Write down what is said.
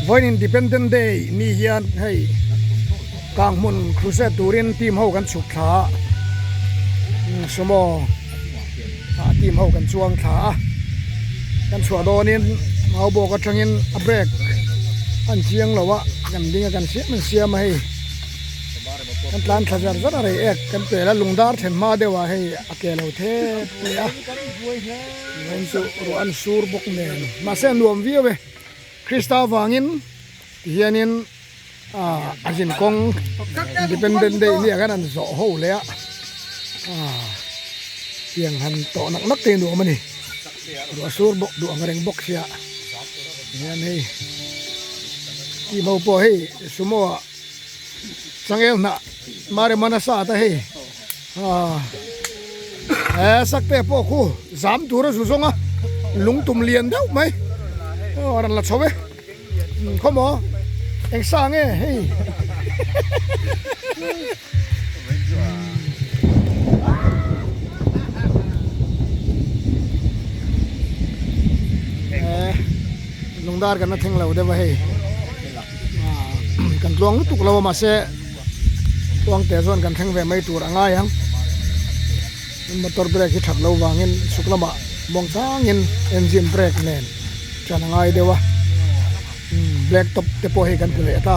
Voin Independent Day นี่เฮียนให้กลางมุนครูเซตูรินทีมเฮากันสุขขาสมอทีมเฮากันช่วงขากันชัวโดนินเฮาบอกกันจังอินอับเรกอันเสียงแล้ววะกันดิ้งกันเสียมันเสียมาให้กันตานขจัดซะอะไรเอกกันเปแล้วลุงดาร์เห็นมาเดียวให้อเกลเอาเทปเนี่ยเห็นสุรอันสูรบกเนนมาเส้นรวมวิวเวคริสตาวังินเฮียนินอาจินกงIndependent Day เนี่ยกันอันโซโหเลยอ่ะเพียงหันโตนักเตนดูมันนี่ดูสูรบกดูอังเรงบกเสียเนี่ยนี่ที่มาพอให้สมมติสังเกตนะมาเรมันสาตาให้สักแต่พวกคู่สามตัวเราสุ่งอ่ะลุงตุ่มเลียนเด้อไหมนั่นละชอบเว้ยเขาบอกเอ็งสร้างไงเฮ้ยลุงดาร์กันนะทิ้งเราได้ไหมเฮ้ยกันลวงตุกเรามาเสะลวงแต่ส่วนกันทั้งเวไม่ตัวง่ายยังมาตัวเบรกที่ถัดเราวางเงินสุกละบะมองซ้างเงินเอนจินเบรกเน่นจะง่ายเดียววะเบรกตบเตปโอให้กันเลยตา